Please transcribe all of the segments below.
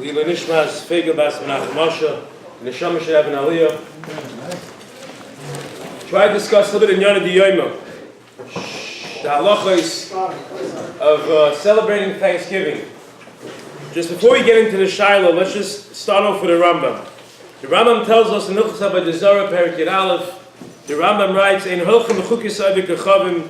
Lila Nishmas, Fega Bas Menachem Moshe, Neshama She'ev and Aliyah. Try to discuss a little bit in Yonah D'Yoyma, the halachos of celebrating Thanksgiving. Just before we get into the Shiloh, let's just start off with the Rambam. The Rambam tells us in Hilchos HaBadizara, Perek Yud Aleph, the Rambam writes, "Ein holchem b'chukos avik kachavim."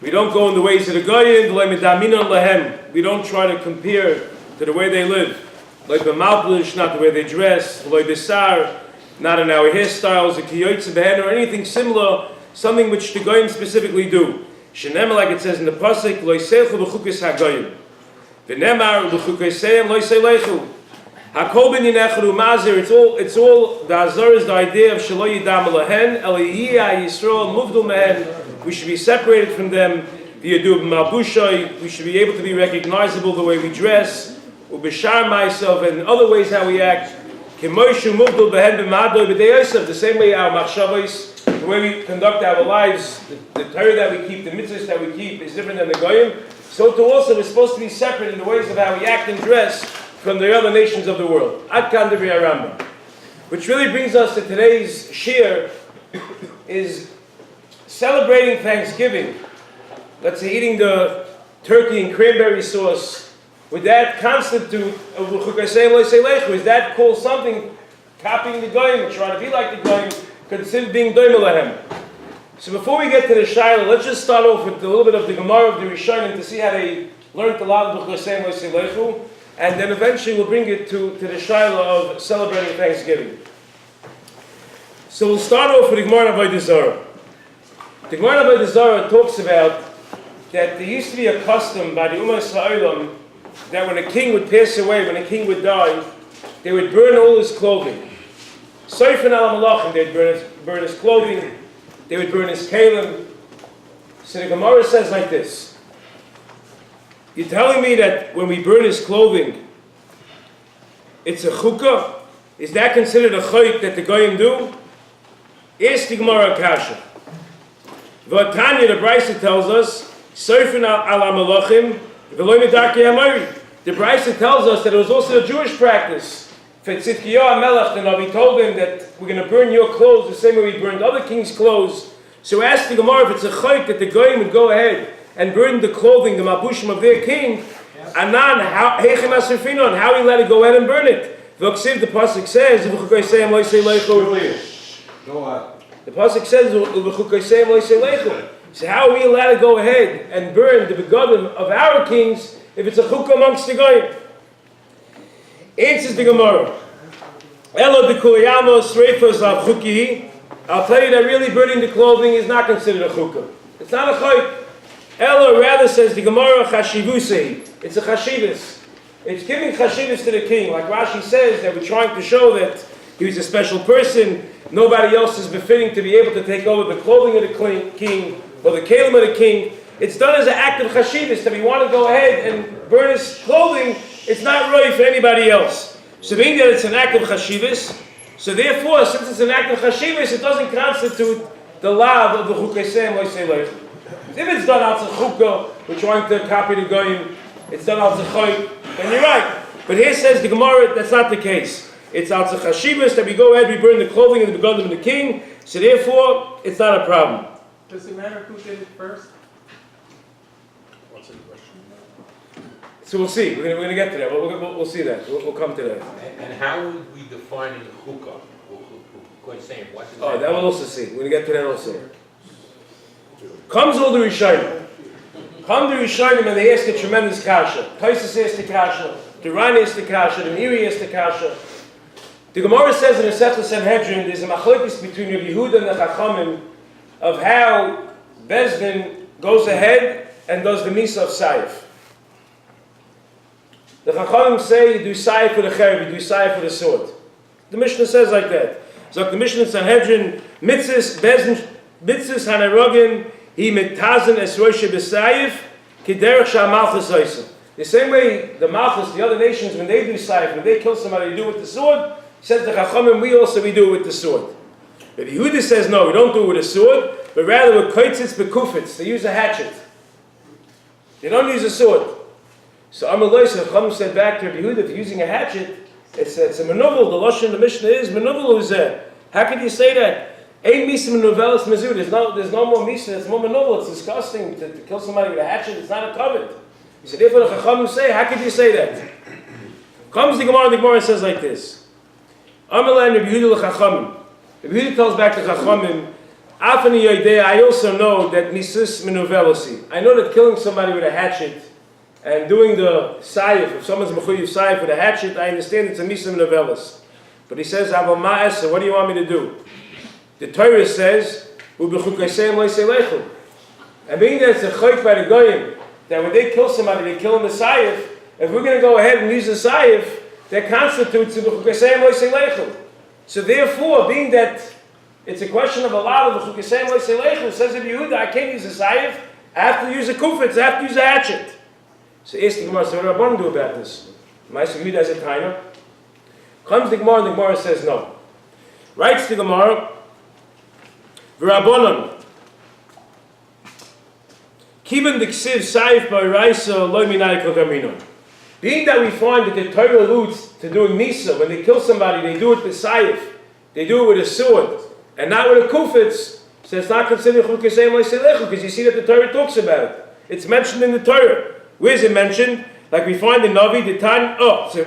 We don't go in the ways of the goyim. V'lo medaminon lahem. We don't try to compare to the way they live. Like b'malplish, not the way they dress. V'lo b'sar, not in our hairstyles. V'kiyoytze behen, or anything similar, something which the goyim specifically do. Shenemar, like it says in the pasuk, "Lo yisechu b'chukos hagoyim." V'nemar b'chukoseim lo yiselechu. Hakol ben yinecharu mazir. It's all the azar is the idea of shelo yidam lahen eliyah Yisrael muvdul mehen. We should be separated from them. V'yadu b'malbushay. We should be able to be recognizable the way we dress. Ubishar myself and other ways how we act. K'moishu muvdul behen b'madoi b'dei Yosef. The same way our machshavos, the way we conduct our lives, the Torah that we keep, the mitzvahs that we keep is different than the goyim. So too also we're supposed to be separate in the ways of how we act and dress from the other nations of the world. Ad kan divrei Rambam. Which really brings us to today's shir is celebrating Thanksgiving. Let's say eating the turkey and cranberry sauce. Would that constitute is that called something copying the goyim, trying to be like the goyim, considered being doimel lahem? So before we get to the Shiloh, let's just start off with a little bit of the Gemara of the Rishonim to see how they learned a lot of B'chosem, and then eventually we'll bring it to the Shiloh of celebrating Thanksgiving. So we'll start off with the Gemara of Avodah Zarah. The Gemara of Avodah Zarah talks about that there used to be a custom by the Ummah Yisraelim that when a king would pass away, when a king would die, they would burn all his clothing. Soifen al malachim, they'd burn his clothing. They would burn his kalim. So the Gemara says like this. You're telling me that when we burn his clothing, it's a chukkah? Is that considered a chayk that the goyim do? Ask the Gemara kasha. V'atanya, the Brisa tells us, Sofen al malachim, v'lo medarkei hamori. The Brisa tells us that it was also a Jewish practice. For Tzidkiyahu HaMelech, the Navi told him that we're going to burn your clothes the same way we burned other kings' clothes. So ask the Gemara if it's a chayk that the goyim would go ahead and burn the clothing, the mabushim of their king, and then how he let it go ahead and burn it. The pasuk says, Go on. The pasuk says, so how are we allowed to go ahead and burn the begodim of our kings if it's a chukah amongst the goyim? Answers the Gemara. Elo de kuliyamos reifos av chuki. I'll tell you that really burning the clothing is not considered a chukah. It's not a chayk. Elo rather says the Gemara chashivusei. It's a chashivus. It's giving chashivus to the king. Like Rashi says, that we're trying to show that he was a special person. Nobody else is befitting to be able to take over the clothing of the king or the kalim of the king. It's done as an act of chashivus that we want to go ahead and burn his clothing. It's not right for anybody else. So being that it's an act of chashivus, so therefore, since it's an act of chashivus, it doesn't constitute the law of the chukosem loisei. If it's done out to chukah, we're trying to copy the goyim, it's done out to chayk, then you're right. But here says the Gemara, that's not the case. It's out to chashivus that we go ahead, we burn the clothing of the begodim of the king, so therefore, it's not a problem. Does it matter who did it first? So we'll see. We're going to get to that. We'll see that. We'll come to that. And how would we define the hookah? That we'll also see. We're going to get to that also. Comes all the Rishonim. Come the Rishonim and they ask a tremendous kasha. Taisus asked the kasha. The Ran asked the kasha. The Miri asked the kasha. The Gemara says in the Sefta Sanhedrin there's a machlokes between Rabbi Yehuda and the Chachamim of how Bezdin goes ahead and does the Misa of Saif. The Chachamim say you do Saif for the Cherv, you do Saif for the sword. The Mishnah says like that. So the Mishnah in Sanhedrin, Mitzvahs, Bezdin, Mitzvahs Hanarogin, he mitazen es Rosh B'Saif, Kederach Sha'malchus Oisem. The same way the Malchus, the other nations, when they do Saif, when they kill somebody, they do it with the sword. Says the Chachamim, we do it with the sword. But Yehuda says no, we don't do it with a sword, but rather with koitzitz bekufitz. They use a hatchet. They don't use a sword. So Amalei Chacham said back to Rabbi Yehuda, if you're using a hatchet, it's a menuvel. The lashon in the Mishnah is menuvel is how can you say that? Ein misa menuvelis mezud. There's no more misa. It's more menuvel. It's disgusting to kill somebody with a hatchet. It's not a covet. He said, therefore the Chachamim say, how could you say that? Comes the Gemara says like this. Amalei Rabbi Yehuda l'Chachamim. Rabbi Yehuda tells back to Chachamim, Afani Yoidei, I also know that misus menuvelisi. I know that killing somebody with a hatchet and doing the sayif, if someone's mechuyev sayif with a hatchet, I understand it's a misa menuvelis. But he says, Avo ma'esa, what do you want me to do? The Torah says, U'b'chukaseim lo'iselechu. And being that it's a chayk by the goyim, that when they kill somebody, they kill him the sayif, if we're going to go ahead and use the sayif, that constitutes U'b'chukaseim lo'iselechu. So therefore, being that it's a question of a lot of the Chukasem Leiselechu, says Rabbi Yehuda, I can't use a sayif, I have to use a kufetz, I have to use a hatchet. So ask the Gemara, so what do Rabbanan do about this? Ma'aseh Yehuda has a taina. Comes the Gemara, and the Gemara says no. Writes the Gemara, V'Rabbanan, Kivan d'ksiv sayif ba'iraisa loy minai kogamino. Being that we find that the Torah alludes to doing misa, when they kill somebody, they do it with sayif, they do it with a sword, and not with a kufetz, so it's not considered chukasei moiselechu, because you see that the Torah talks about it. It's mentioned in the Torah. Where is it mentioned? Like we find in Navi, the Tan.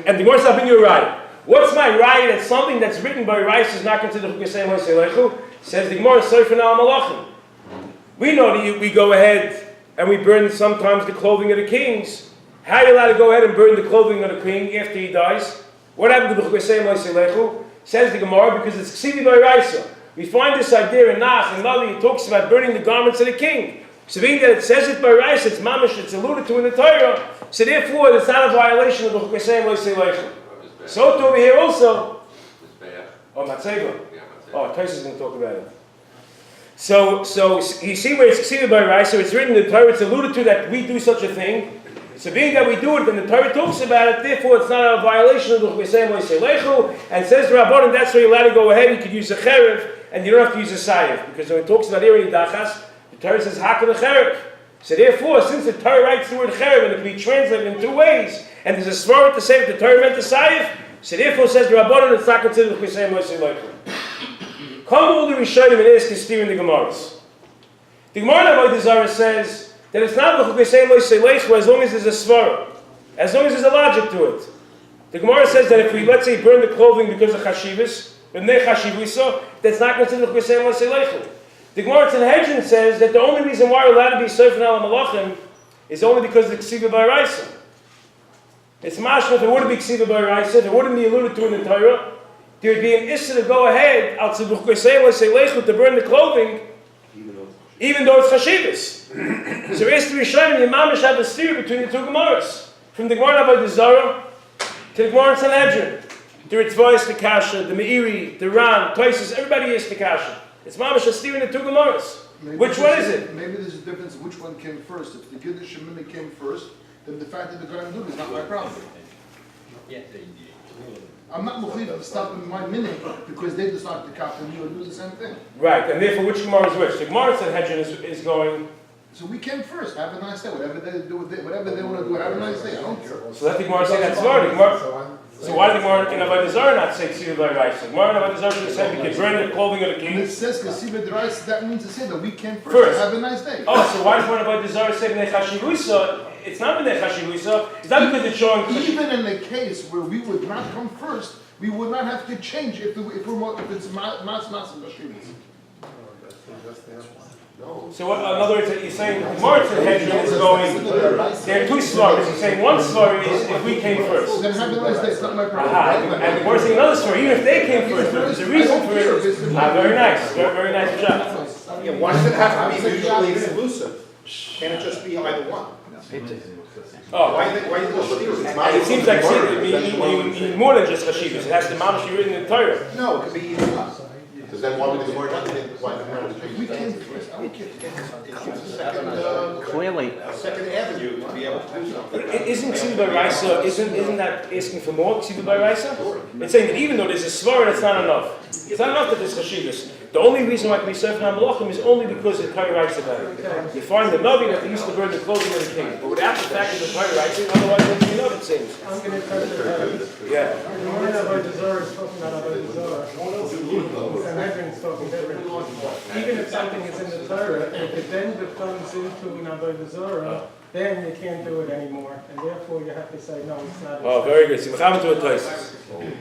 And the Gemara says, you right. What's my right that something that's written by rice is not considered chukasei moiselechu? Says the Gemara, Sofer al Malachim. We know that we go ahead and we burn sometimes the clothing of the kings. How are you allowed to go ahead and burn the clothing of the king after he dies? What happened to the chukasei moiselechu? Says the Gemara, because it's ksivi by rice. We find this idea in Nach, and Navi, it talks about burning the garments of the king. So being that it says it by rice, it's mamish, it's alluded to in the Torah, so therefore it's not a violation of the Chukasei Moisei. So to over here also, Matzeva. Tosis is going to talk about it. So you see where it's ksiva by rice, so it's written in the Torah, it's alluded to that we do such a thing. So being that we do it, and the Torah talks about it, therefore it's not a violation of the Chukasei Moisei. And says the Rabbanan, that's where you're allowed to go ahead, you could use a cherev, and you don't have to use a sayif, because when it talks about Eri Dachas, the Torah says Hakal Cherev. So therefore, since the Torah writes the word Cherev, and it can be translated in two ways, and there's a svara to say that the Torah meant the sayif, so therefore says the Rabbanan, it's not considered the Chukasei Moisei. Come all the Rishonim and ask is steering the Gemaras. The Gemara Avodah Zarah says that it's not the Chukasei Moisei as long as there's a svara, as long as there's a logic to it. The Gemara says that if we, let's say, burn the clothing because of chashivas, that's not considered chukasei moisei. The Gemara Sanhedrin says that the only reason why we're allowed to be sofer al malachim is only because of the ksiva by raisa. It's mashma, if it wouldn't be ksiva by raisa, if it wouldn't be alluded to in the Torah, there would be an issa to go ahead out to chukasei moisei to burn the clothing, even though it's chashivas. So it's the Rishonim, the Mamish have a steer between the two Gemaras, from the Gemara Avodah Zarah to the Gemara Sanhedrin. The Ritzvahs, the Kasha, the Meiri, the Ran, Tosis, everybody is the Kasha. It's Mamash Astir in the two Gemaras. Which one is it? Maybe there's a difference which one came first. If the Kiddush Shemini came first, then the fact that they're going to do is not my problem. I'm not mukhid to stop in my minute because they decided to cop and you do the same thing. Right, and therefore which Gemara is which? The Gemara Sanhedrin is going... So we came first. Have a nice day. Whatever they do, whatever they want to do, have a nice day. I don't care. So let the Gemara say that's Svarah. So why did the Gemara in Avodah Zarah not say Ksiva by rice? The Gemara in Avodah Zarah should have said we can burn the clothing of the king. When it says Ksiva by rice, that means to say that we came first. Have a nice day. Oh, so why does one Avodah Zarah say B'nei Chashivusa? It's not B'nei Chashivusa. It's not because it's showing... Even in the case where we would not come first, we would not have to change if it's mas Chashivus. So what, in other words, you're saying the Gemara Sanhedrin is going, there are two svaras. You're saying one svara is if we came first. Then have a nice day, it's not my problem. And the Gemara saying another svara, even if they came first, there's a reason for it. Very nice, very nice job. Yeah, why does it have to be mutually exclusive? Can it just be either one? Oh, why you go and it seems like you need more than just chashivas. It has to mamish be written in the Torah. No, it could be either one. Because then why would the Gemara not why the Gemara If we came first, I don't care. Clearly. Second Avenue to be able to do something. Isn't Ksiva by Raisa, isn't that asking for more Ksiva by Raisa? It's saying that even though there's a svara, it's not enough. It's not enough that there's chashivas. The only reason why it can be served on Malachim is only because the Torah writes about it. You find the Navi that they used to burn the clothing of the king, but without the fact that the Torah writes it, otherwise it would be enough, it seems. I'm going to touch your head. Yeah. The morning Avodah Zarah is talking about Avodah Zarah. Sanhedrin is talking different. Even if something is in the Torah, if it then becomes into an Avodah Zarah, then you can't do it anymore, and therefore you have to say no, it's not. Oh, very good. So,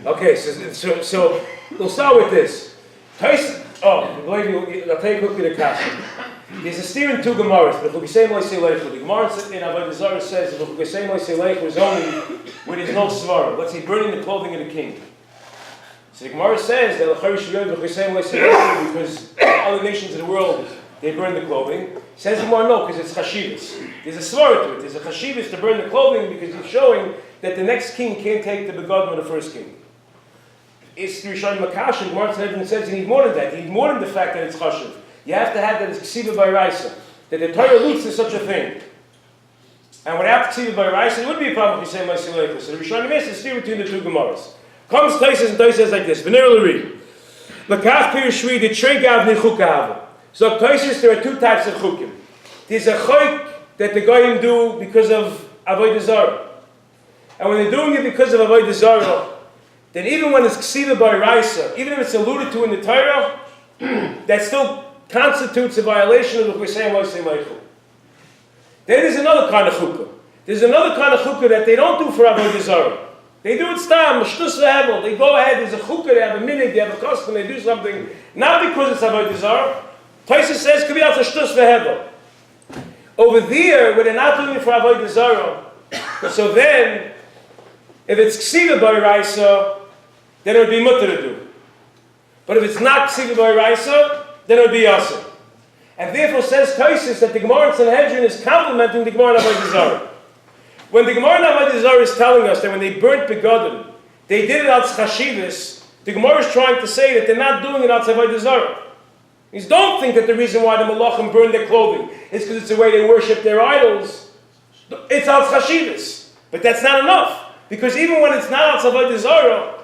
okay, so we'll start with this. Believe me, I'll tell you quickly the question. There's a steer in two Gemaras, but the Gemara in Avodah Zarah says that the was only when there's no svara. Let's say burning the clothing of the king. So the Gemara says that because other nations of the world they burn the clothing. Says the Gemara no, because it's chashivas. There's a svara to it. There's a chashivas to burn the clothing because it's showing that the next king can't take the begotten of the first king. It's the Rishon Makash, and Gemara says you need more than that. You need more than the fact that it's chashiv. You have to have that it's ksiva by Raisa. That the Torah alludes to such a thing. And without ksiva by Raisa, it would be a problem if you say Ma'aseh. So the Rishon Makash is still between the two Gemaras. Comes Taisus and Taisus says like this. V'ner l'ri. L'kach pirishvi the tregav nichukah. So Taisus, there are two types of chukim. There's a chayk that the goyim do because of avodah zarah. And when they're doing it because of avodah zarah, then even when it's ksiva by Raisa, even if it's alluded to in the Torah, that still constitutes a violation of the Chesem Moshe Leichu. Then there's another kind of chukkah. There's another kind of chukkah that they don't do for avodah zarah. They do it stam, shtus v'hevel. They go ahead, there's a chukkah, they have a minute, they have a custom, they do something, not because it's avodah zarah. Taisus says, could be also shtus v'hevel. Over there, where they're not doing it for avodah zarah, so then, if it's ksiva by Raisa, then it would be mutter to do. But if it's not ksiva by Raisa, then it would be yasser. And therefore says Taisus that the Gemara in Sanhedrin is complementing the Gemara in Avodah Zarah. When the Gemara in Avodah Zarah is telling us that when they burnt begotten, they did it out chashivas, the Gemara is trying to say that they're not doing it out Avodah Zarah. Means don't think that the reason why the Malachim burned their clothing is because it's the way they worship their idols. It's out chashivas. But that's not enough. Because even when it's not out Avodah Zarah,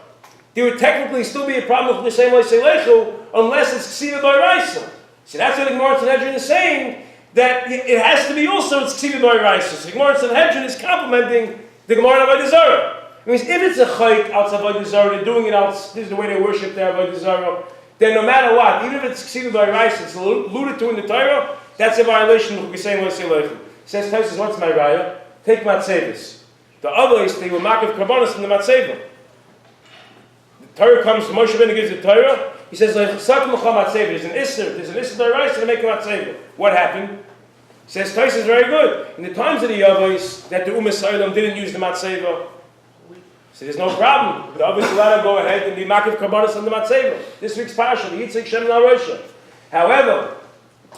there would technically still be a problem with the same way Seilechu, unless it's ksiva by Raisa. So that's what the Gemara in Sanhedrin is saying, that it has to be also it's ksiva by Raisa. So the Gemara in Sanhedrin is complementing the Gemara in Avodah Zarah. It means if it's a chayk out Avodah Zarah, they're doing it out, this is the way they worship their Avodah Zarah, then no matter what, even if it's ksiva by Raisa, it's alluded to in the Torah, that's a violation of the same way Seilechu. Says Taisus, what's my raya? Take matzevis. The others, they were makav karbonos in the matzeva. Torah comes, Moshe Rabbeinu gives the Torah, he says, there's an Isser by Raisa to make a matzeva. What happened? Says Taisus is very good. In the times of the Yavos, that the Umas Ha'olam didn't use the matzeva, so there's no problem. But obviously allowed to go ahead and be makav karbonos on the matzeva. This week's parsha, the Yitzchak Shem Na'arosha. However,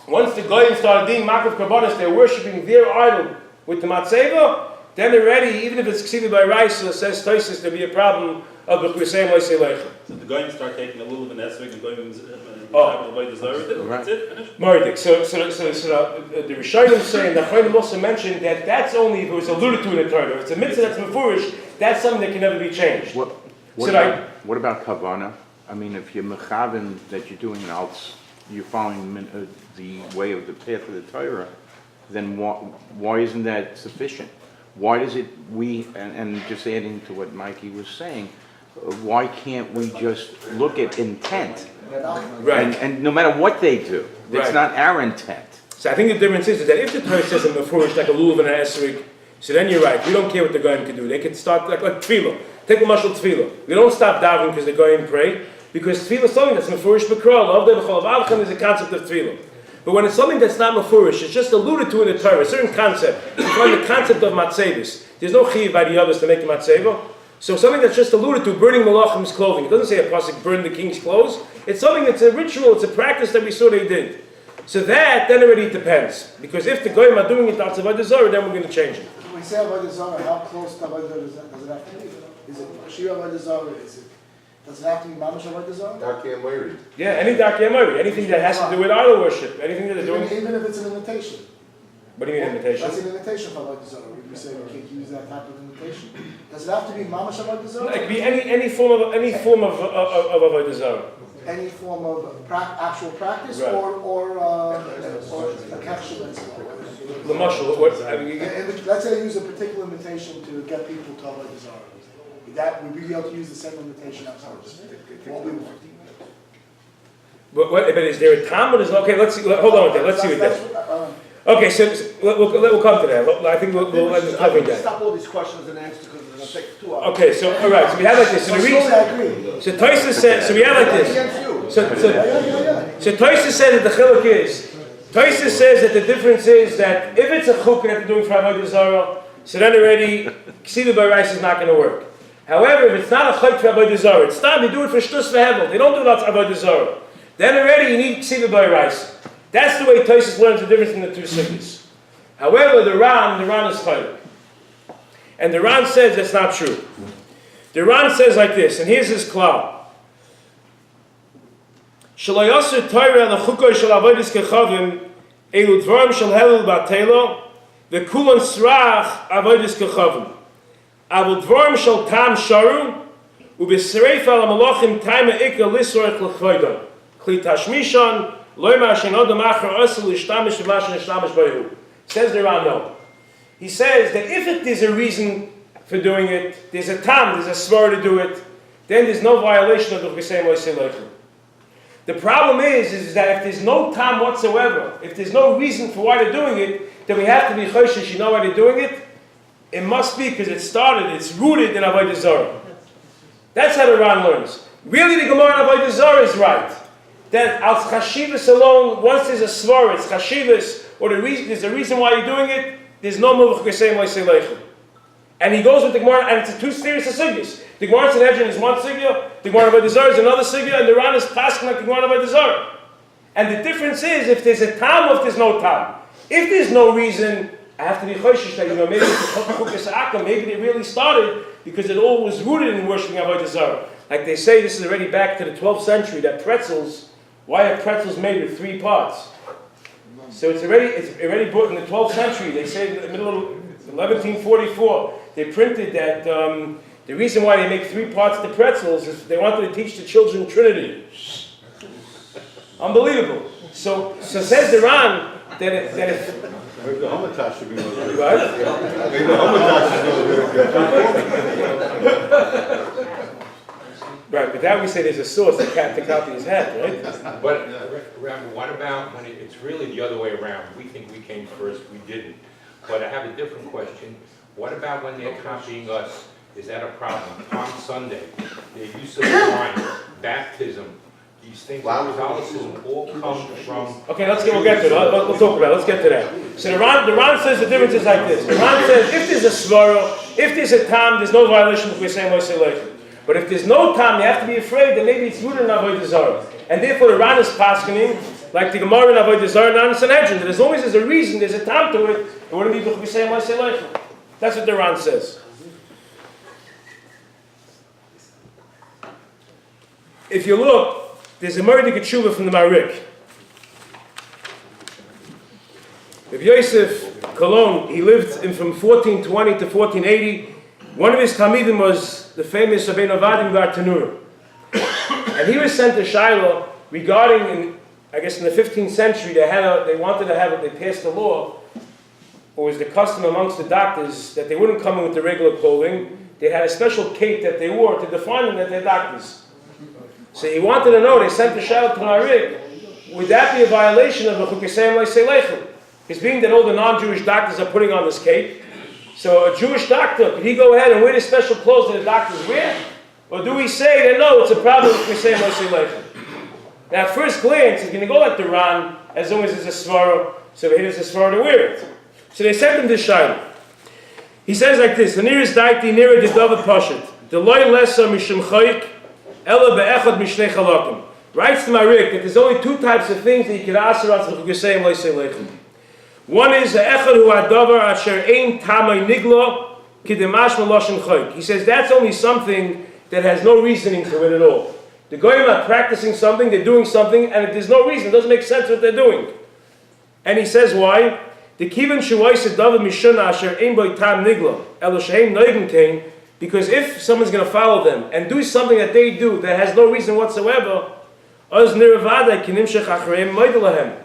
once the Goyim started being makav karbonos, they're worshipping their idol with the matzeva, then already, even if it's ksiva by Raisa, says Taisus, there'll be a problem of the Chesem Moshe Leichu. So the Goyim start taking a little of an esrog and going to the Zarah. That's it, finished? Mardik. So the Rishonim saying, the Chayim also mentioned that that's only if it was alluded to in the Torah. If it's a mitzvah that's mefurish, that's something that can never be changed. What about kavana? I mean, if you're mechaven that you're doing else, you're following the way of the path of the Torah, then why isn't that sufficient? Why does it, and just adding to what Mikey was saying, why can't we just look at intent? Right. And no matter what they do, it's right. not our intent. So I think the difference is that if the Torah says in mefurish like a lulav and an esrog, so then you're right. We don't care what the Goyim can do. They can start like tefillah. Take a mashal tefillah. We don't stop davening because the Goyim pray, because tefillah is something that's mefurish b'kral. There's a concept of tefillah. But when it's something that's not mefurish, it's just alluded to in the Torah, a certain concept. You find the concept of matzevis. There's no chiyuv by the others to make a matzeva. So something that's just alluded to, burning malachim's clothing. It doesn't say a pasuk burn the king's clothes. It's something that's a ritual, it's a practice that we saw they did. So that, then already depends. Because if the goyim are doing it out of Avodah Zarah, then we're going to change it. When we say Avodah Zarah, how close to Avodah Zarah does it have to be? Is it Shira Avodah Zarah? Is it Does it have to be Mamash Avodah Zarah? Darkei Amori. Yeah, any Darkei Amori, anything that has to do with idol worship, anything that they're doing. Even if it's an imitation. What do you mean imitation? That's an imitation for Avodah Zarah. We say we can't use that type of imitation. Does it have to be Mamash Avodah Zarah? It could be any form of Avodah Zarah. Any form of actual practice, Right. or a capsule that's L'mashal, what, I mean, let's say I use a particular invitation to get people to Avodah Zarah. That would we be able to use the same invitation ourselves? What we want. but is there a time when there's okay? Let's see. Hold on with that. Let's see what that. Okay, so we'll come to that. I think we'll end up covering that. Stop all these questions and answers because it's going to take 2 hours. Okay, so all right. So we have like this. So the reason. I agree. So Tosfos says. So we have like this. So Tosfos says that the chiluk is. Tosfos says that the difference is that if it's a chuk that they're doing for Avodah Zarah, so then already Ksiva by rice is not going to work. However, if it's not a chuk for Avodah Zarah, it's time they do it for shtus v'hevel. They don't do that for Avodah Zarah. Then already you need Ksiva by rice. That's the way Tosfos learns the difference in the two sugyas. However, the Ran is chaylik. And the Ran says that's not true. The Ran says like this, and here's his klal. Shelo yasur Torah l'chukoy shel avodas kechavim elu dvarim shel helel batelo v'kulan srach avodas kechavim. Avol dvarim shel tam sharu u'b'sereif al malachim taima ikra lisrach l'chvoidon kli tashmishan loyma shenodam achar osel l'shtamish v'mashen l'shtamish b'yehu. Says the Ran no. He says that if there's a reason for doing it, there's a tam, there's a svar to do it, then there's no violation of the Chesem Loisei Leichel. The problem is that if there's no tam whatsoever, if there's no reason for why they're doing it, then we have to be choshesh, you know why they're doing it? It must be because it's rooted in Avodah Zarah. That's how the Ran learns. Really, the Gemara in Avodah Zarah is right. That al chashivas alone, once there's a svar, it's chashivas, or there's a reason why you're doing it, there's no move Chesem Loisei Leichel. And he goes with the Gemara, and it's two serious sugyas. The Gemara in Sanhedrin is one sugya, the Gemara Avodah Zarah is another sugya, and the Ran is passing like the Gemara Avodah Zarah. And the difference is if there's a tam or if there's no tam. If there's no reason, I have to be choshesh that maybe it's chukas akam, maybe they really started because it all was rooted in worshiping Avodah Zarah. Like they say, this is already back to the 12th century. That pretzels, why are pretzels made with 3 parts? So it's already brought in the 12th century. They say in the middle of 1144, they printed that the reason why they make 3 parts to pretzels is they wanted to teach the children Trinity. Unbelievable. So says the Ran that if Maybe the Hamantash should be more good. right? Maybe the Hamantash should be Right, but that we say there's a source that can't take out his head, right? But, Rabbi, what about when it's really the other way around? We think we came first, we didn't. But I have a different question. What about when they're copying us? Is that a problem? Palm Sunday, the use of wine, baptism, these things, Catholicism all come from... Okay, we'll get to it. We'll talk about it. Let's get to that. So the Ran says the difference is like this. The Ran says if there's a svara, if there's a tam, there's no violation of Chesem Loisei Leichel. But if there's no tam, you have to be afraid that maybe it's rooted in Avodah Zarah. And therefore the Ran is paskening, like the Gemara in Avodah Zarah, not in Sanhedrin, that as long as there's a reason, there's a tam to it, it wouldn't be Chesem Loisei Leichel. That's what the Ran says. If you look, there's a Murray Tshuva from the Marik. Rabbi Yosef Cologne, he lived from 1420 to 1480. One of his Talmidim was the famous Rabbeinu Vadim Bar Tanura. And he was sent to Shiloh regarding, I guess in the 15th century, they passed a law, or was the custom amongst the doctors, that they wouldn't come in with the regular clothing. They had a special cape that they wore to define them that they're doctors. So he wanted to know, they sent the Shiloh to Marik, would that be a violation of the Chukasem Loisei Leichel? Because being that all the non-Jewish doctors are putting on this cape, so a Jewish doctor, could he go ahead and wear the special clothes that the doctors wear? Or do we say that no, it's a problem with Chukasem Loisei Leichel? Now at first glance, it's going to go like the Ran, as long as there's a svara, so here's a svara to wear it. So they sent him to Shiloh. He says like this, the nearest daiti, nearer the David Pashat, the loy lesa mishim chayik, ela be'echad mishnei chalakim. Writes to Marik that there's only 2 types of things that you can ask about the Chukasem Loisei Leichel. One is the echad hu adavar asher ein tamay niglo kidemash maloshin chayik. He says that's only something that has no reasoning to it at all. The goyim are practicing something, they're doing something, and there's no reason, it doesn't make sense what they're doing. And he says why? The kivan shuwaisa david mishuna asher ein boy tam nigla elo shehem noigen kain, because if someone's going to follow them and do something that they do that has no reason whatsoever, az nirvada kinimshech achreim moidelahem.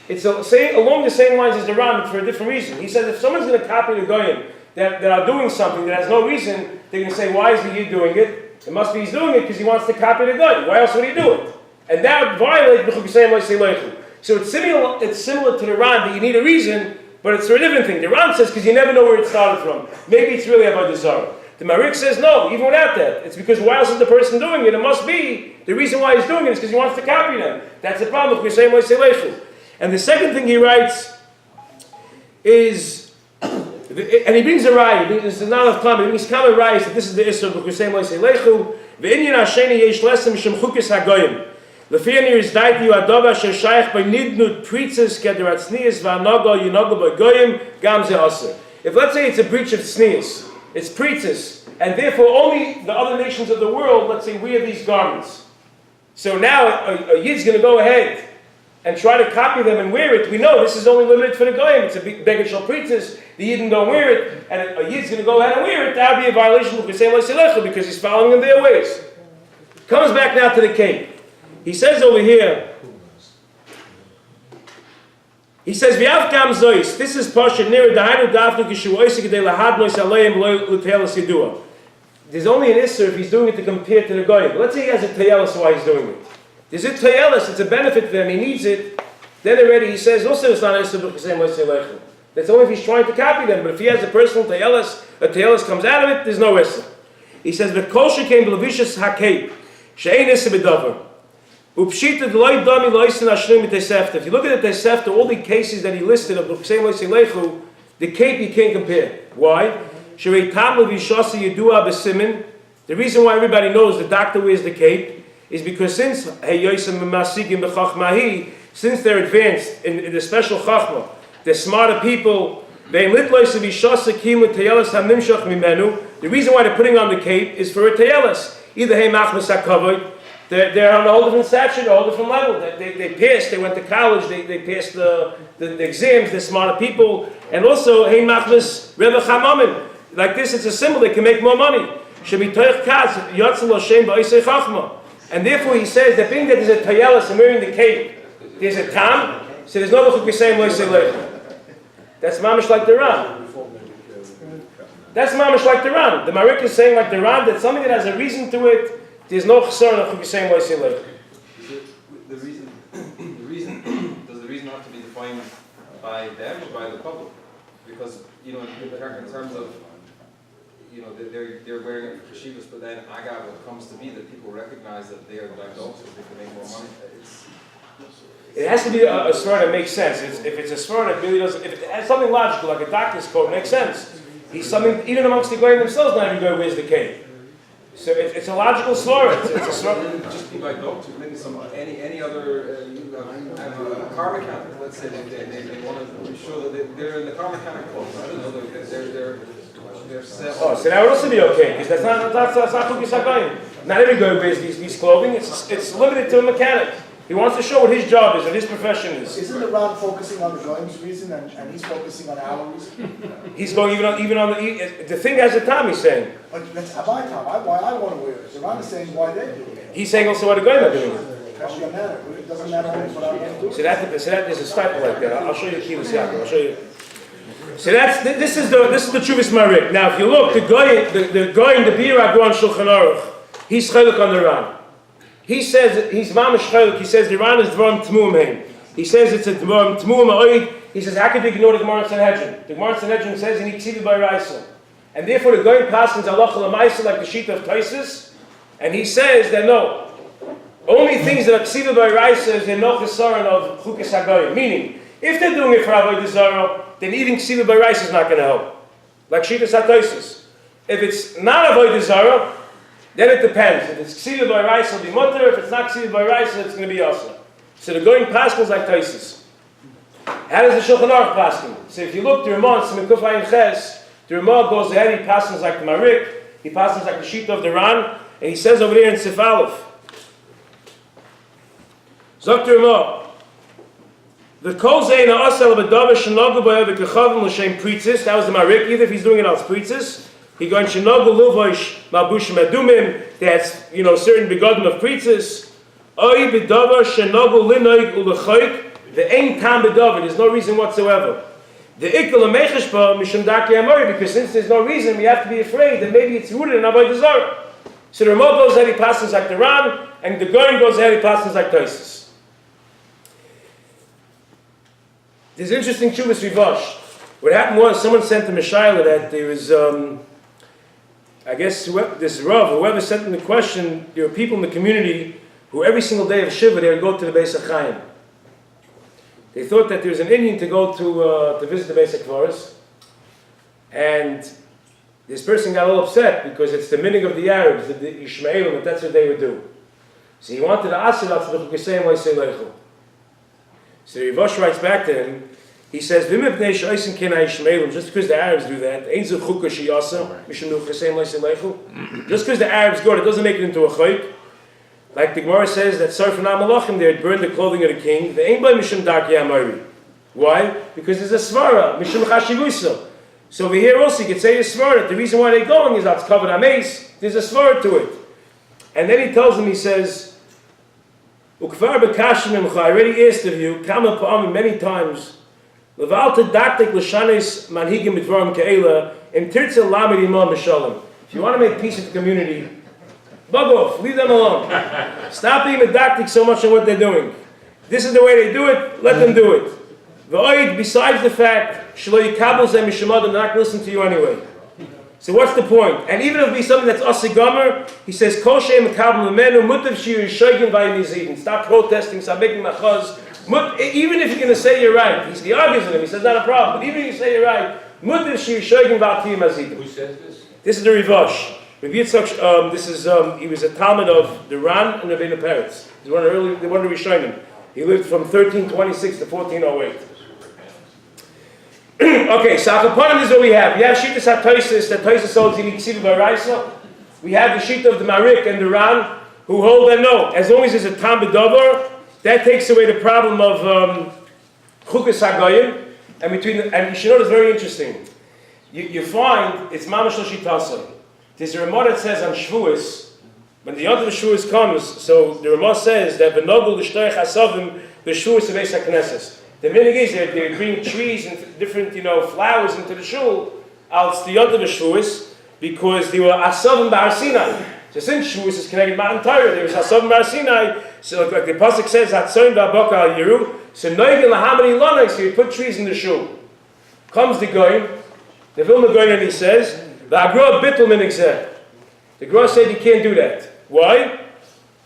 It's along the same lines as the Ram, but for a different reason. He says if someone's going to copy the goyim that are doing something that has no reason, they're going to say, why is he doing it? It must be he's doing it because he wants to copy the goyim. Why else would he do it? And that would violate b'chuk yisayim lo'isei leichu. So it's similar to the Ram that you need a reason, but it's for a different thing. The Ram says because you never know where it started from. Maybe it's really Avodah Zarah. The Marik says no, even without that. It's because why else is the person doing it? It must be the reason why he's doing it is because he wants to copy them. That's the problem with Yisayim lo'isei leichu. And the second thing he writes is, and he brings a raya. This is not enough time. He brings common rayas that this is the issue of Yisayim lo'isei leichu. Ve'inyan hasheni yesh lesem shem chukis hagoyim. Lefianir is daiti u'adova asher shayach by nidnud pritzes keder atznius v'anogo yunogo by goyim gam ze aser. If let's say it's a breach of tznius, it's pritzes, and therefore only the other nations of the world, let's say, wear these garments. So now a yid's going to go ahead and try to copy them and wear it. We know this is only limited for the goyim. It's a beggar shel pritzes. The yidden don't wear it, and a yid's going to go ahead and wear it. That would be a violation of Yisayim lo'isei leichu because he's following in their ways. Comes back now to the cape. He says over here, he says, V'av kam zois, this is Pasha Nira, Dahanu Dafnu Kishu Oisik Dei Lahad Nois Aleim L'Telas Yidua. There's only an Isser if he's doing it to compare to the Goyim. Let's say he has a Teyelis why he's doing it. There's a Teyelis, it's a benefit to them, he needs it. Then already he says, also it's not an Isser B'Chesem Loisei Leichu. That's only if he's trying to copy them, but if he has a personal Teyelis, a Teyelis comes out of it, there's no Isser. He says, V'kol Shekein B'Levishas HaKeip, She'ein Isser B'Dover. If you look at the Tosefta, all the cases that he listed of the cape you can't compare. Why? The reason why everybody knows the doctor wears the cape is because since they're advanced in the special chachma, they're smarter people. The reason why they're putting on the cape is for a teyelis. Either they're on a whole different stature, a whole different level. They passed, they went to college, they passed the exams, they're smarter people. And also, Hein Machmas Rebbe Chamamin. Like this, it's a symbol, they can make more money. And therefore he says, that being that there's a tayelis and wearing the cape, there's a tam, so there's no B'chuk Yisayim lo'isei leichu. That's mamish like the Ran. That's mamish like the Ran. The Marik is saying like the Ran, that something that has a reason to it, there's no chesron of B'chuk Yisayim lo'isei leichu. Does the reason have to be defined by them or by the public? Because, in terms of, they're wearing it for Shivas, but then Agav, what comes to be that people recognize that they are the adults, they can make more money. It has to be a svara that makes sense. If it's a svara that really doesn't, if it has something logical, like a doctor's coat, makes sense. He's something, even amongst the goyim themselves, not every guy wears the cape. So it's a logical svara. It's a svara. Just be by doctor, maybe any other car mechanic. Let's say they want to be sure that they're in the car mechanic club. I don't know. They're so that would also be okay, because that's not Chukis HaGoyim. Not every guy wears these clothing. It's limited to a mechanic. He wants to show what his job is, what his profession is. Isn't the Ram focusing on the Goyim's reason and he's focusing on our reason? He's going even on the thing has a time. He's saying. But that's my time. Why I want to wear it. The Ram is saying why they do it. He's saying also why the Goyim are doing it. It doesn't matter. It doesn't matter what I want to do. So that there's a stipple like that. I'll show you the Kilas Yaakov. I'll show you. So this is the Chuvas Marik. Now, if you look, the Goyim, the Bir Agron Shulchan Aruch, he's chaylik on the Ran. He says he's mamish chaylik. He says the Ran is dvarim tmuim heim. He says it's a dvarim tmuim ha'oid. He says how could you ignore the Gemara Sanhedrin? The Gemara Sanhedrin says he needs ksiva by Raisa, and therefore the Goyim paskins halacha l'maisa like the sheet of Taisus, and he says that no, only things that are ksiva by Raisa is the no chesaron of Chukis HaGoyim. Meaning, if they're doing it for Avodah Zarah, then eating ksiva by rice is not going to help. Like Shitas HaTosis. If it's not Avodah Zarah, then it depends. If it's ksiva by rice, it'll be mutter. If it's not ksiva by rice, it's going to be asa. So the going paskins like Tosis. How does the Shulchan Aruch paskin? So if you look, the Ramah, Siman Kuf Ayin Ches, the Ramah goes ahead, he paskins like the Marik, he paskins like the sheet of the Ran, And he says over there in Sif Aleph, Dr. Mo, the Kol Zeina Asel B'Davar Shenogu B'Yad V'Kechavim L'Shem Pritzis, that was the Marik, either if he's doing it as Pritzis, he going Shenogu Luvosh Malbushim Adumim, that's, certain begotten of Pritzis, Oy B'Davar Shenogu Linoig U'Lechoik, the Ein Tam B'Davar, there's no reason whatsoever. The Ikkel Mecheshpa Mishum Daki Amori, because since there's no reason, we have to be afraid that maybe it's rooted in Avodah Zarah. So the Ramah goes ahead, he passes like the Ran, and the Goyen goes ahead, he passes like Tosis. There's an interesting Chuvas Rivash. What happened was, someone sent him a Shaila that there was, I guess, this Rav, whoever sent him the question, there were people in the community who every single day of Shiva, they would go to the Beis HaChaim. They thought that there was an Indian to go to visit the Beis HaKvaros, and this person got all upset because it's the minig of the Arabs, the Ishmaelim, that that's what they would do. So he wanted to ask about the Chukasei Moisei Leichel. So Rivash writes back to him, he says, just because the Arabs do that, just because the Arabs go, it doesn't make it into a chayk. Like the Gemara says that Sarfan HaMalachim, they would burn the clothing of the king. They ain't by Mishum Darki HaMari. Why? Because there's a Svara, Mishum Chashivusa. So over here also you could say a Svara. The reason why they're going is that's covered Ames. There's a Svara to it. And then he tells him, he says, Ukvar Bekashim Imcha, I already asked of you, Kama Pa'am many times, Levalta Daktik L'Shanes Manhigim B'Dvarim Ke'ela, Im Tirtza Lamed Imam B'Shalom. If you want to make peace with the community, bug off, leave them alone. Stop being medactic so much on what they're doing. This is the way they do it, let them do it. V'oid, besides the fact, Shlo Yikabel Zeh Mishemad, they're not going to listen to you anyway. So what's the point? And even if it be something that's Asigomer, he says, Kol Shem Mekabel Menu, Mutav Shir Yishoygin Vayimizidin. Stop protesting, stop making machaz. Even if you're going to say you're right, he argues with him, he says, not a problem, but even if you say you're right, Mutav Shir Yishoygin Vayimizidin. Who says this? This is the Rivash. Rabbi Yitzchak, this is, he was a Talmud of the Ran and Rabbeinu Peretz. He's one of the Rishonim. He lived from 1326 to 1408. Okay, so Akaponim is what we have. We have Shittas HaTosis, that Tosis holds in Iksiva Baraisa. We have the Shita of the Marik and the Ran, who hold that no, as long as there's a Tam B'Dover, that takes away the problem of Chukas HaGoyim, and you should know it's very interesting. You find, it's Mamash L'Shitasa. There's a Ramah that says on Shavuos, when the Yom of Shavuos comes, so the Ramah says that V'nogul L'Shtoich HaSavim B'Shavuos V'Beis HaKnesses. The meaning is that they bring trees and different, flowers into the shul, out the Yom of Shavuos, because they were Asavim B'Har Sinai. So since Shavuos is connected to Mount Torah, there was Asavim B'Har Sinai, so like the Pasuk says, Hatzoin B'Aboka Al Yeru, so Noigin L'Hamani Lonai, so you put trees in the shul. Comes the Goyim, the Vilna Goyim, and he says, the Agra Bittul Minigzeh. The Gra said you can't do that. Why?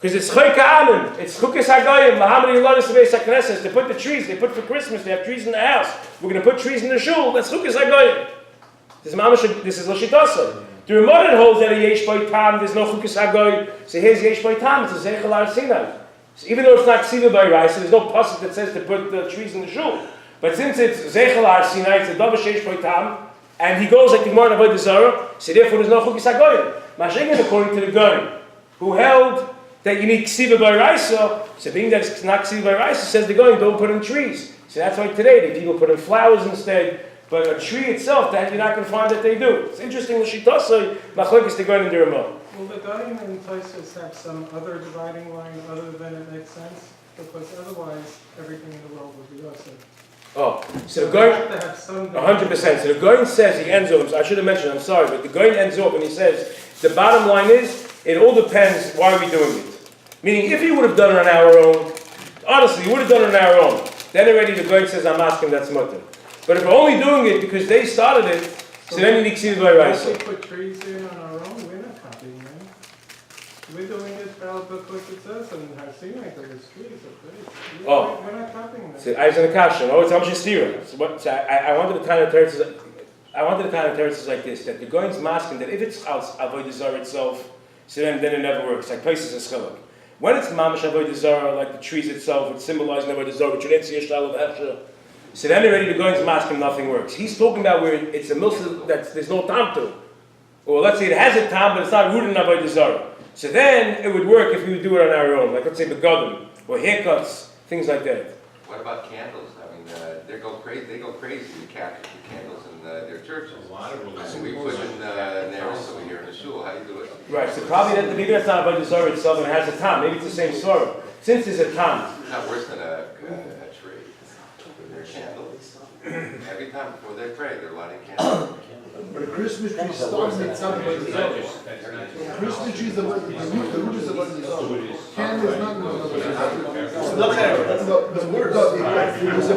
Because it's Chayka Amen. It's Chukas HaGoyim. Lahamadi Yelanis Beis HaKnesses. They put the trees. They put for Christmas. They have trees in the house. We're going to put trees in the shul. That's Chukas HaGoyim. This is Lashitasa. The Ramah holds that a Yesh Boi Tam. There's no Chukas HaGoyim. So here's Yesh Boi Tam. It's a Zeichel Har Sinai. So even though it's not Ksiva by Raisa, there's no pasuk that says to put the trees in the shul. But since it's Zeichel Har Sinai, it's a Davash Yesh Boi Tam. And he goes like the Gemara in Avodah Zarah, so therefore there's no Chukis HaGoyim. Mashiach, according to the Goyim, who held that you need Ksiva by Raisa, so being that it's not Ksiva by Raisa, says the Goyim, don't put in trees. So that's why today the people put in flowers instead, but a tree itself, that you're not going to find that they do. It's interesting, L'Shitasa, Machlok is the Goyim and the Ramah. Will the Goyim and Tosis have some other dividing line other than it makes sense? Because otherwise, everything in the world would be awesome. Oh, so the Goyim, 100%. So the Goyim says, he ends off, I should have mentioned, I'm sorry, but the Goyim ends off and he says, the bottom line is, it all depends why are we doing it. Meaning, if he would have done it on our own, honestly, he would have done it on our own, then already the Goyim says, I'm asking that's mutter. But if we're only doing it because they started it, so then you need to see by Raisa. If we put trees in on our own, we're not copying them. We're doing it because it says in Har Sinai that there's trees. Oh. We're not copying them. So I was in the kasha. Oh, it's Amshastira. So I wanted to kind of terrorists like this, that the Goyim's masking that if it's Avodah Zarah itself, so then it never works. Like places a schiluk. When it's Mamash Avodah Zarah, like the trees itself, it's symbolizing Avodah Zarah, which you didn't see a shtal of Hechsher. So then already the Goyim's masking, nothing works. He's talking about where it's a milsa that there's no time to. or let's say it has a tam, but it's not rooted in avodah zarah. So then it would work if we would do it on our own, like let's say begadim or haircuts, things like that. What about candles? I mean, they go crazy, the Catholic candles in their churches. A lot of religions. And we put in nails over here in the shul. How do you do it? Right. So probably maybe that's not avodah zarah itself, and it has a tam. Maybe it's the same story. Since there's a tam. It's not worse than a tree with their candles. Every time before they pray, they're lighting candles. But a Christmas tree starts at some point. Christmas tree is the root is the candle is not. It was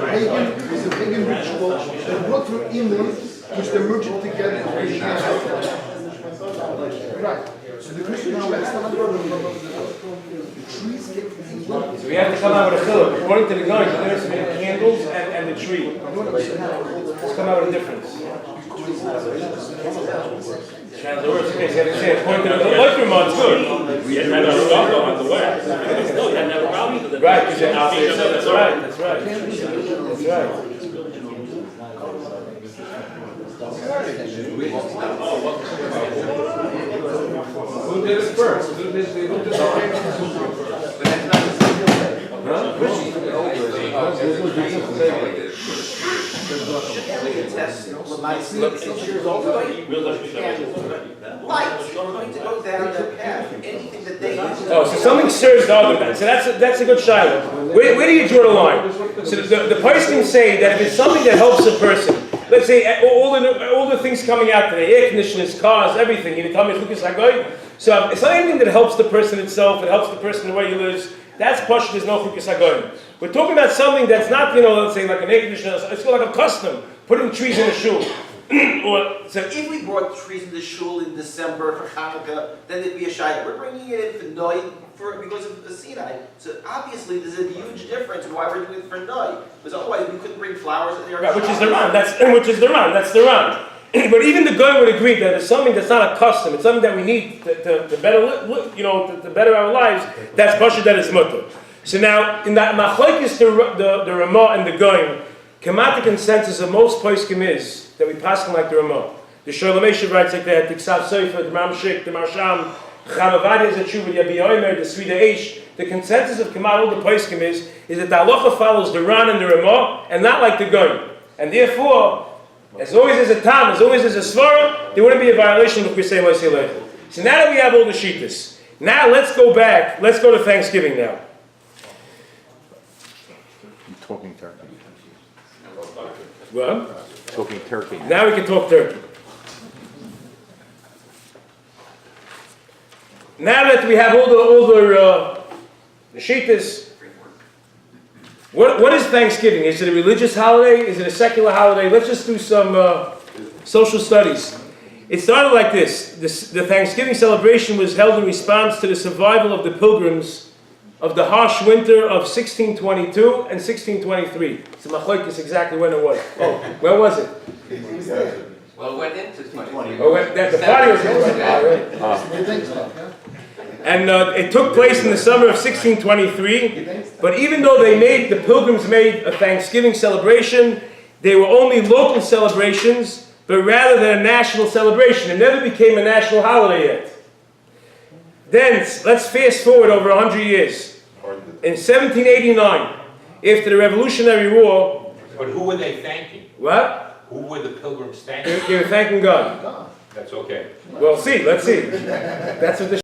a pagan ritual that brought through England, which they merged together. Right. So the Christian now that's not the trees came from England. So we have to come out with a chiluk. According to the guy, there's the candles and the tree. Let's come out with a difference. According to the Leutherman, it's good. We had never problem on the way. No, you had never problem with it. Right, because that's right. That's right. Who did it first? Who did the Oh, so something serves the other then. So that's a good shiloh. Where do you draw the line? So the person can say that if it's something that helps a person, let's say all the things coming out today, air conditioners, cars, everything. You tell me it's Lucas Hagoy. So it's not anything that helps the person itself. It helps the person the way he lives. That's Pashut. There's no Lucas Hagoy. We're talking about something that's not, let's say like an air conditioner. It's like a custom. Putting trees in a shul. So if we brought trees in the shul in December for Hanukkah, then it'd be a shayla. We're bringing it in for Noi because of the Sinai. So obviously there's a huge difference in why we're doing it for Noi. Because otherwise we couldn't bring flowers at the right, which is the Ran. That's the Ran. But even the guy would agree that it's something that's not a custom. It's something that we need to better, to better our lives. That's Pashut, that is mutter. So now in that machlokes the Ramah and the Goyim, Kamata consensus of most poskim is that we pass them like the Ramah. The Sholem writes like that, the Ksav Sofer, the Mamshik, the Marsham, Chamavadi is a Tshuva, the Yabi Omer, the Svida Eish. The consensus of Kamat, all the poskim is that the halacha follows the Ran and the Ramah, and not like the Goyim. And therefore, as long as there's a tam, as long as there's a svara, there wouldn't be a violation of Kisei Moshe Lechel. So now that we have all the shittas, now let's go back, let's go to Thanksgiving now. I'm talking turkey. Well, Talking turkey. now we can talk turkey. Now that we have all the shittas, what is Thanksgiving? Is it a religious holiday? Is it a secular holiday? Let's just do some social studies. It started like this. The Thanksgiving celebration was held in response to the survival of the pilgrims of the harsh winter of 1622 and 1623. So machlokes exactly when it was. Oh, where was it? Well, it went into 2020. Oh, the party was and it took place in the summer of 1623. But even though the pilgrims made a Thanksgiving celebration, they were only local celebrations, but rather than a national celebration. It never became a national holiday yet. Then, let's fast forward over 100 years. In 1789, after the Revolutionary War... But who were they thanking? What? Who were the pilgrims thanking? They were thanking God. That's okay. Well, let's see. That's what the